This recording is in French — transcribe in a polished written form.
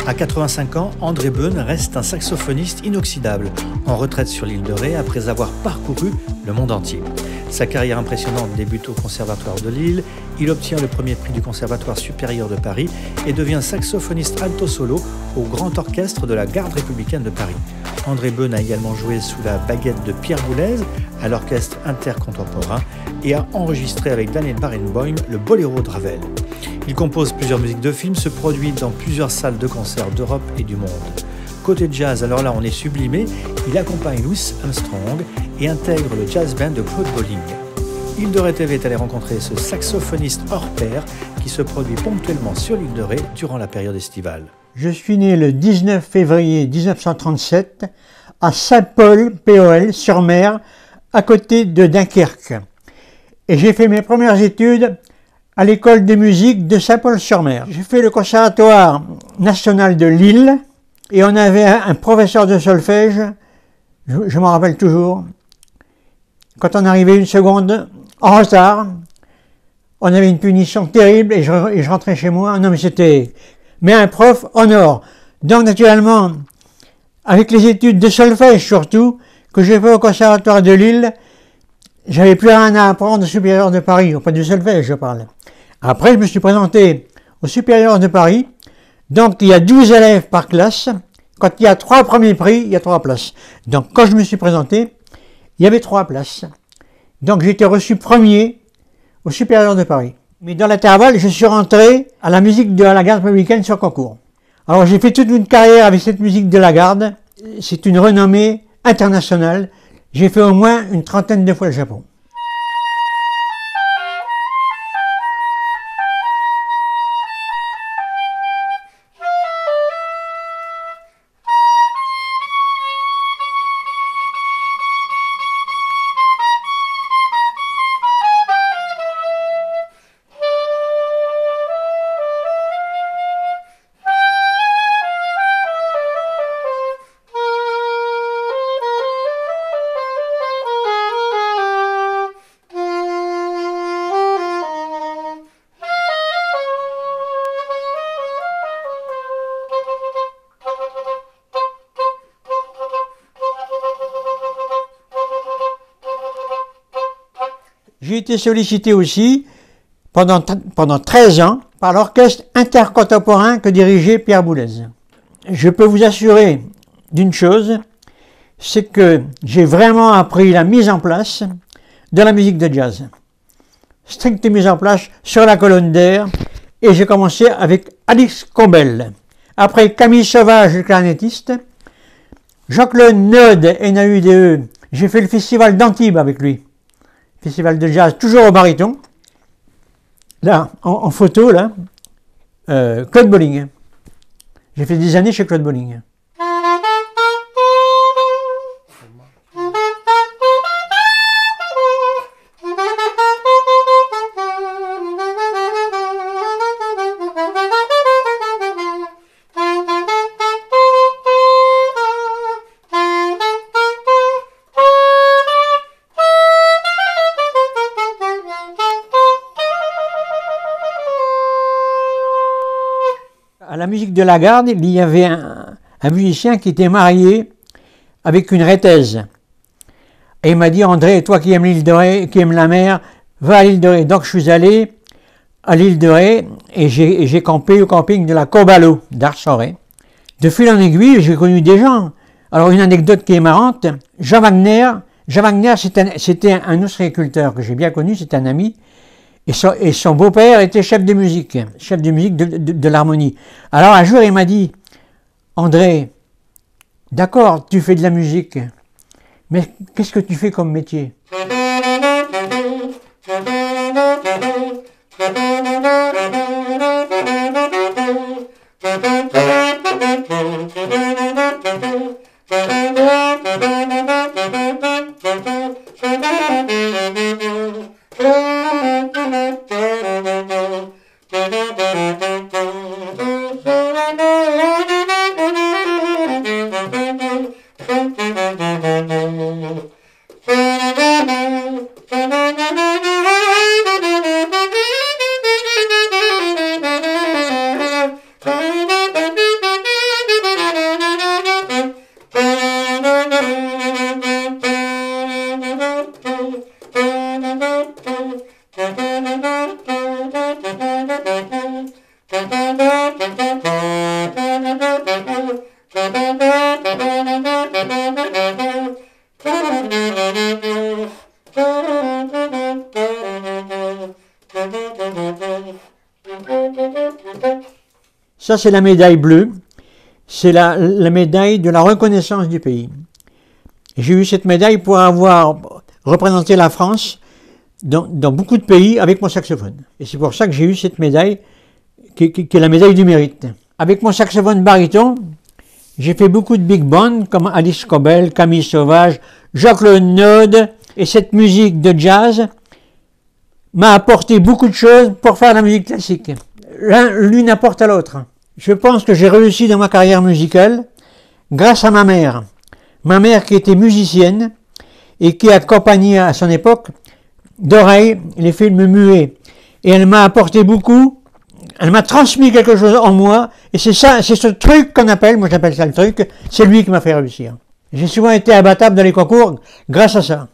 À 85 ans, André Beun reste un saxophoniste inoxydable, en retraite sur l'île de Ré après avoir parcouru le monde entier. Sa carrière impressionnante débute au Conservatoire de Lille, il obtient le premier prix du Conservatoire supérieur de Paris et devient saxophoniste alto solo au Grand Orchestre de la Garde républicaine de Paris. André Beun a également joué sous la baguette de Pierre Boulez à l'Orchestre intercontemporain et a enregistré avec Daniel Barenboim le Boléro de Ravel. Il compose plusieurs musiques de films, se produit dans plusieurs salles de concert d'Europe et du monde. Côté jazz, alors là on est sublimé, il accompagne Louis Armstrong et intègre le jazz band de Claude Bolling. Île de Ré TV est allé rencontrer ce saxophoniste hors pair qui se produit ponctuellement sur l'île de Ré durant la période estivale. Je suis né le 19 février 1937 à Saint-Paul, POL, sur mer, à côté de Dunkerque. Et j'ai fait mes premières études à l'école de musique de Saint-Paul-sur-Mer. J'ai fait le Conservatoire national de Lille et on avait un professeur de solfège, je m'en rappelle toujours, quand on arrivait une seconde en retard, on avait une punition terrible et je rentrais chez moi. Non mais c'était... Mais un prof en or. Donc naturellement, avec les études de solfège surtout, que j'ai fait au Conservatoire de Lille, j'avais plus rien à apprendre au Supérieur de Paris, auprès du solfège je parle. Après je me suis présenté au Supérieur de Paris, donc il y a 12 élèves par classe. Quand il y a 3 premiers prix, il y a 3 places. Donc quand je me suis présenté, il y avait 3 places. Donc j'ai été reçu premier au Supérieur de Paris. Mais dans l'intervalle, je suis rentré à la musique de la Garde républicaine sur concours. Alors j'ai fait toute une carrière avec cette musique de la Garde. C'est une renommée internationale. J'ai fait au moins une 30aine de fois le Japon. J'ai été sollicité aussi pendant 13 ans par l'orchestre intercontemporain que dirigeait Pierre Boulez. Je peux vous assurer d'une chose, c'est que j'ai vraiment appris la mise en place de la musique de jazz. Stricte mise en place sur la colonne d'air, et j'ai commencé avec Alix Combel. Après Camille Sauvage, le clarinettiste, Jean-Claude Neude, NAUDE, j'ai fait le festival d'Antibes avec lui. Festival de jazz, toujours au baryton. Là, en photo, là, Claude Bolling. J'ai fait des années chez Claude Bolling. À la musique de la Garde, il y avait un musicien qui était marié avec une Rétaise. Et il m'a dit, André, toi qui aimes l'île de Ré, qui aimes la mer, va à l'île de Ré. Donc je suis allé à l'île de Ré et j'ai campé au camping de la Courbe à l'eau d'Arche-en-Ré. De fil en aiguille, j'ai connu des gens. Alors une anecdote qui est marrante, Jean Wagner, c'était un ostréiculteur que j'ai bien connu, c'était un ami. Et son beau-père était chef de musique de l'harmonie. Alors un jour il m'a dit, André, d'accord, tu fais de la musique, mais qu'est-ce que tu fais comme métier? Ça, c'est la médaille bleue. C'est la médaille de la reconnaissance du pays. J'ai eu cette médaille pour avoir représenté la France dans beaucoup de pays avec mon saxophone. Et c'est pour ça que j'ai eu cette médaille, qui est la médaille du mérite. Avec mon saxophone baryton, j'ai fait beaucoup de big bands comme Alice Cobel, Camille Sauvage, Jacques-Claude Node. Et cette musique de jazz m'a apporté beaucoup de choses pour faire la musique classique. L'une apporte à l'autre. Je pense que j'ai réussi dans ma carrière musicale grâce à ma mère. Ma mère qui était musicienne et qui accompagnait à son époque d'oreille les films muets. Et elle m'a apporté beaucoup, elle m'a transmis quelque chose en moi, et c'est ça, c'est ce truc qu'on appelle, moi j'appelle ça le truc, c'est lui qui m'a fait réussir. J'ai souvent été abattable dans les concours grâce à ça.